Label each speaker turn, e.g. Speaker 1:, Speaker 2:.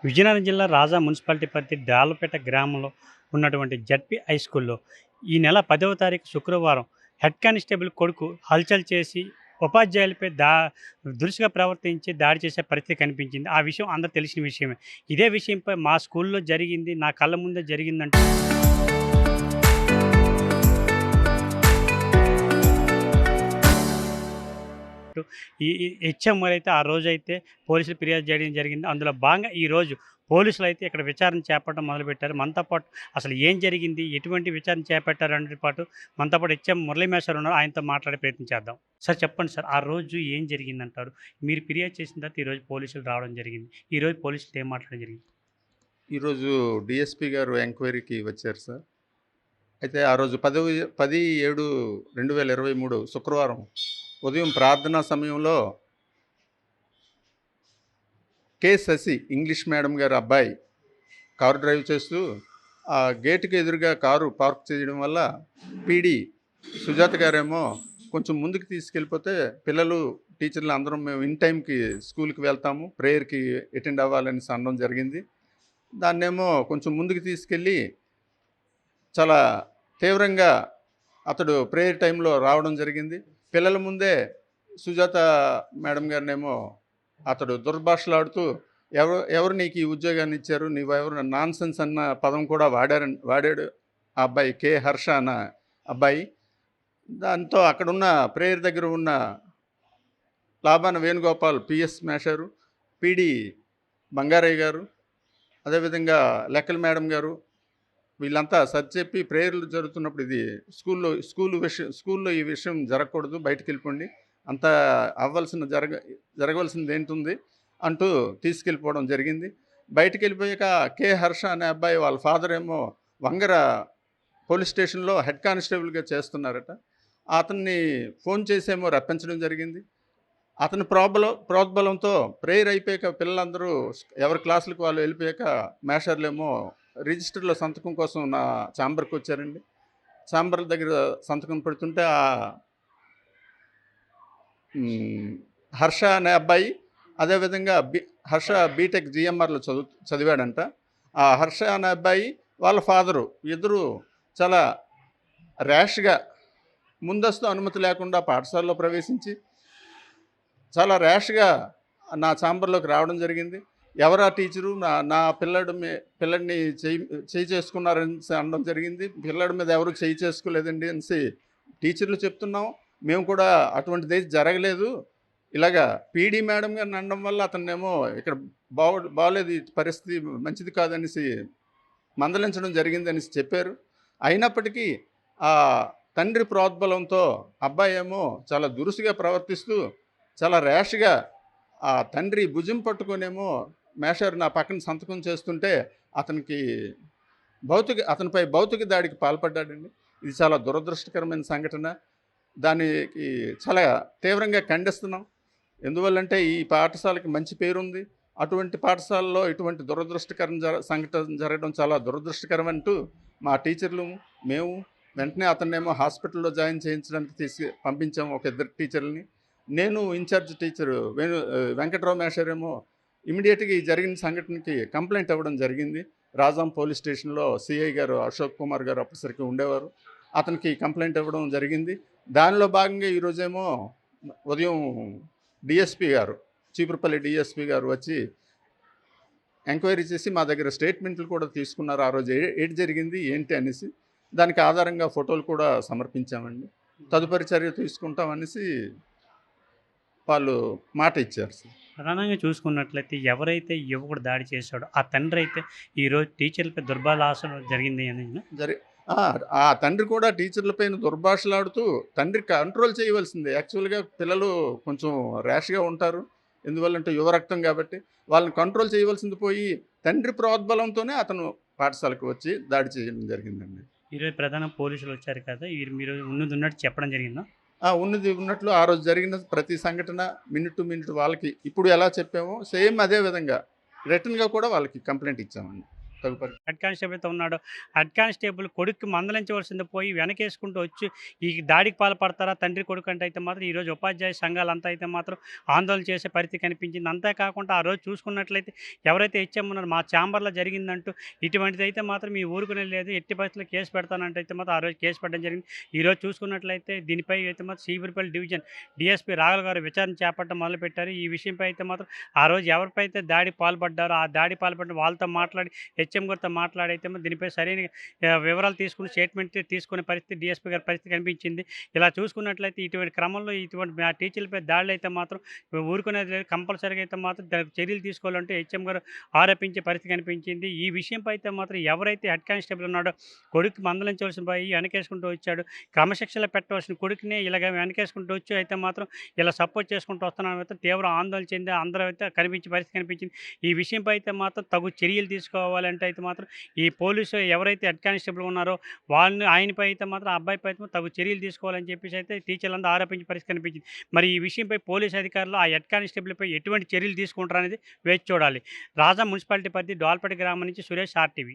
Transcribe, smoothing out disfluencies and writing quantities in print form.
Speaker 1: విజయనగరం జిల్లా రాజా మున్సిపాలిటీ పరిధి డాలపేట గ్రామంలో ఉన్నటువంటి జడ్పీ హై స్కూల్లో ఈ నెల 10వ తారీఖు శుక్రవారం హెడ్ కానిస్టేబుల్ కొడుకు హల్చల్ చేసి ఉపాధ్యాయులపై దురుసుగా ప్రవర్తించి దాడి చేసే పరిస్థితి కనిపించింది. ఆ విషయం అందరూ తెలిసిన విషయమే. ఇదే విషయంపై మా స్కూల్లో జరిగింది, నా కళ్ళ ముందే జరిగిందంటే ఈ హెచ్ఎంలైతే ఆ రోజైతే పోలీసులు ఫిర్యాదు చేయడం జరిగింది. అందులో భాగంగా ఈరోజు పోలీసులు అయితే ఇక్కడ విచారణ చేపట్టడం మొదలుపెట్టారు. మనతో పాటు అసలు ఏం జరిగింది, ఎటువంటి విచారణ చేపట్టారు అనే పాటు మనతో పాటు హెచ్ఎం మురళీమేశ్వర్ ఉన్నారు. ఆయనతో మాట్లాడే ప్రయత్నం చేద్దాం. సార్ చెప్పండి సార్, ఆ రోజు ఏం జరిగిందంటారు? మీరు ఫిర్యాదు చేసిన తర్వాత ఈరోజు పోలీసులు రావడం జరిగింది. ఈరోజు పోలీసులు ఏం మాట్లాడడం జరిగింది?
Speaker 2: ఈరోజు డిఎస్పి గారు ఎంక్వైరీకి వచ్చారు సార్. అయితే ఆ రోజు 10/7/2023 శుక్రవారం ఉదయం ప్రార్థనా సమయంలో కె శశి ఇంగ్లీష్ మేడం గారి అబ్బాయి కారు డ్రైవ్ చేస్తూ ఆ గేటుకి ఎదురుగా కారు పార్క్ చేయడం వల్ల పీడి సుజాత గారేమో కొంచెం ముందుకు తీసుకెళ్ళిపోతే పిల్లలు టీచర్లు అందరం మేము ఇన్ టైంకి స్కూల్కి వెళ్తాము, ప్రేయర్కి అటెండ్ అవ్వాలని అనడం జరిగింది. దాన్నేమో కొంచెం ముందుకు తీసుకెళ్ళి చాలా తీవ్రంగా అతడు ప్రేయర్ టైంలో రావడం జరిగింది. పిల్లల ముందే సుజాత మేడం గారినేమో అతడు దుర్భాషలాడుతూ ఎవరు నీకు ఈ ఉద్యోగాన్ని ఇచ్చారు, నీవెవరు నాన్ సెన్స్ అన్న పదం కూడా వాడాడు ఆ అబ్బాయి, కే హర్ష అన్న అబ్బాయి. దాంతో అక్కడున్న ప్రేయర్ దగ్గర ఉన్న లాబాన వేణుగోపాల్ పిఎస్ మేషారు, పిడి బంగారయ్య గారు, అదేవిధంగా లెక్కల మేడం గారు, వీళ్ళంతా చెప్పి ప్రేయర్లు జరుగుతున్నప్పుడు ఇది స్కూల్లో ఈ విషయం జరగకూడదు, బయటకు వెళ్ళిపోండి, అంతా జరగవలసింది ఏంటుంది అంటూ తీసుకెళ్ళిపోవడం జరిగింది. బయటికి వెళ్ళిపోయాక కే హర్ష అనే అబ్బాయి వాళ్ళ ఫాదర్ ఏమో వంగర పోలీస్ స్టేషన్లో హెడ్ కానిస్టేబుల్గా చేస్తున్నారట. అతన్ని ఫోన్ చేసేమో రప్పించడం జరిగింది. అతని ప్రోద్బలంతో ప్రేయర్ అయిపోయాక పిల్లలందరూ ఎవరి క్లాసులకు వాళ్ళు వెళ్ళిపోయాక మేషర్లేమో రిజిస్టర్లో సంతకం కోసం నా ఛాంబర్కి వచ్చారండి. ఛాంబర్ దగ్గర సంతకం పెడుతుంటే ఆ హర్ష అనే అబ్బాయి, అదేవిధంగా హర్ష బీటెక్ జిఎంఆర్లో చదివాడంట. ఆ హర్ష అనే అబ్బాయి వాళ్ళ ఫాదరు ఇద్దరు చాలా ర్యాష్గా ముందస్తు అనుమతి లేకుండా పాఠశాలలో ప్రవేశించి చాలా ర్యాష్గా నా ఛాంబర్లోకి రావడం జరిగింది. ఎవరా టీచరు నా పిల్లడిని చేయి చేసుకున్నారని అనడం జరిగింది. పిల్లడి మీద ఎవరు చేయి చేసుకోలేదండి అనేసి టీచర్లు చెప్తున్నాం. మేము కూడా అటువంటిది జరగలేదు, ఇలాగా పీడీ మేడం గారిని అనడం వల్ల అతన్నేమో ఇక్కడ బాగోలేదు, పరిస్థితి మంచిది కాదనేసి మందలించడం జరిగింది అనేసి చెప్పారు. అయినప్పటికీ ఆ తండ్రి ప్రోద్బలంతో అబ్బాయి ఏమో చాలా దురుసుగా ప్రవర్తిస్తూ చాలా ర్యాష్గా ఆ తండ్రి భుజం పట్టుకొనేమో మేషర్ నా పక్కన సంతకం చేస్తుంటే అతనిపై భౌతిక దాడికి పాల్పడ్డాడండి. ఇది చాలా దురదృష్టకరమైన సంఘటన. దానికి చాలా తీవ్రంగా ఖండిస్తున్నాం. ఎందువల్లంటే ఈ పాఠశాలకి మంచి పేరుంది. అటువంటి పాఠశాలలో ఇటువంటి సంఘటన జరగడం చాలా దురదృష్టకరం అంటూ మా టీచర్లు మేము వెంటనే అతన్నేమో హాస్పిటల్లో జాయిన్ చేయించడానికి పంపించాము ఒక ఇద్దరు టీచర్లని. నేను ఇన్ఛార్జ్ టీచరు వెంకట్రావు మేషర్ ఏమో ఇమీడియట్గా ఈ జరిగిన సంఘటనకి కంప్లైంట్ ఇవ్వడం జరిగింది. రాజాం పోలీస్ స్టేషన్లో సిఐ గారు అశోక్ కుమార్ గారు అప్పటిసరికి ఉండేవారు. అతనికి కంప్లైంట్ ఇవ్వడం జరిగింది. దానిలో భాగంగా ఈరోజేమో ఉదయం డిఎస్పి గారు, చీపురుపల్లి డిఎస్పి గారు వచ్చి ఎంక్వైరీ చేసి మా దగ్గర స్టేట్మెంట్లు కూడా తీసుకున్నారు. ఆ రోజు ఏంటి జరిగింది ఏంటి అనేసి దానికి ఆధారంగా ఫోటోలు కూడా సమర్పించామండి. తదుపరి చర్య తీసుకుంటామనేసి వాళ్ళు మాట ఇచ్చారు సార్.
Speaker 1: ప్రధానంగా చూసుకున్నట్లయితే ఎవరైతే యువకుడు దాడి చేశాడో ఆ తండ్రి అయితే ఈరోజు టీచర్లపై దుర్భాషలాడడం జరిగింది అని
Speaker 2: ఆ తండ్రి కూడా టీచర్లపైన దుర్భాషలాడుతూ తండ్రి కంట్రోల్ చేయవలసిందే. యాక్చువల్గా పిల్లలు కొంచెం ర్యాష్గా ఉంటారు, ఎందువల్లంటే యువరక్తం కాబట్టి వాళ్ళని కంట్రోల్ చేయవలసింది పోయి తండ్రి ప్రోద్బలంతోనే అతను పాఠశాలకు వచ్చి దాడి చేయడం జరిగిందండి.
Speaker 1: ఈరోజు ప్రధాన పోలీసులు వచ్చారు కదా, మీరు ఉన్నట్టు చెప్పడం జరిగిందా?
Speaker 2: ఉన్నట్లు ఆ రోజు జరిగిన ప్రతి సంఘటన మినిట్ టు మినిట్ వాళ్ళకి ఇప్పుడు ఎలా చెప్పామో సేమ్ అదే విధంగా రిటర్న్గా కూడా వాళ్ళకి కంప్లైంట్ ఇచ్చామండి. తదుపరి
Speaker 1: హెడ్ కానిస్టేబుల్ అయితే ఉన్నాడో హెడ్ కానిస్టేబుల్ కొడుక్కి మందలించవలసింది పోయి వెనకేసుకుంటూ వచ్చి ఈ దాడికి పాల్పడతారా తండ్రి కొడుకు అంటే అయితే మాత్రం ఈరోజు ఉపాధ్యాయ సంఘాలంతా అయితే మాత్రం ఆందోళన చేసే పరిస్థితి కనిపించింది. అంతేకాకుండా ఆ రోజు చూసుకున్నట్లయితే ఎవరైతే హెచ్ఎం ఉన్నారో మా ఛాంబర్లో జరిగిందంటూ ఇటువంటిది అయితే మాత్రం మీ ఊరుకునే లేదు, ఎట్టి పరిస్థితుల్లో కేసు పెడతానంటే అయితే మాత్రం ఆ రోజు కేసు పెట్టడం జరిగింది. ఈరోజు చూసుకున్నట్లయితే దీనిపై అయితే మాత్రం సీబురుపల్లి డివిజన్ డిఎస్పీ రాఘవ గారు విచారణ చేపట్టడం మొదలుపెట్టారు. ఈ విషయంపై అయితే మాత్రం ఆ రోజు ఎవరిపై అయితే దాడి పాల్పడ్డారో ఆ దాడి పాల్పడిన వాళ్ళతో మాట్లాడి హెచ్ఎం గారితో మాట్లాడైతే దీనిపై సరైన వివరాలు తీసుకుని స్టేట్మెంట్ తీసుకునే పరిస్థితి డిఎస్పీ గారి పరిస్థితి కనిపించింది. ఇలా చూసుకున్నట్లయితే ఇటువంటి క్రమంలో ఇటువంటి ఆ టీచర్లపై దాడులు అయితే మాత్రం ఊరుకునేది లేదు. కంపల్సరీగా అయితే మాత్రం దానికి చర్యలు తీసుకోవాలంటే హెచ్ఎం గారు ఆరోపించే పరిస్థితి కనిపించింది. ఈ విషయంపై అయితే మాత్రం ఎవరైతే హెడ్ కానిస్టేబుల్ ఉన్నాడో కొడుకు మందలించవలసిన పోయి వెనకేసుకుంటూ వచ్చాడు, క్రమశిక్షణలో పెట్టవలసిన కొడుకుని ఇలాగ వెనకేసుకుంటూ వచ్చి అయితే మాత్రం ఇలా సపోర్ట్ చేసుకుంటూ వస్తున్నాను అయితే తీవ్ర ఆందోళన చెంది అందరూ అయితే కనిపించే పరిస్థితి కనిపించింది. ఈ విషయంపై అయితే మాత్రం తగు చర్యలు తీసుకోవాలంటే అయితే మాత్రం ఈ పోలీసు ఎవరైతే హెడ్ కానిస్టేబుల్ ఉన్నారో వాళ్ళని ఆయనపై అయితే మాత్రం ఆ అబ్బాయిపై అయితే తగు చర్యలు తీసుకోవాలని చెప్పేసి అయితే టీచర్లందరూ ఆరోపించే పరిస్థితి కనిపించింది. మరి ఈ విషయంపై పోలీసు అధికారులు ఆ హెడ్ కానిస్టేబుల్పై ఎటువంటి చర్యలు తీసుకుంటారనేది వేచి చూడాలి. రాజా మున్సిపాలిటీ పరిధి డోల్పేట గ్రామం నుంచి సురేష్ ఆర్టీవీ.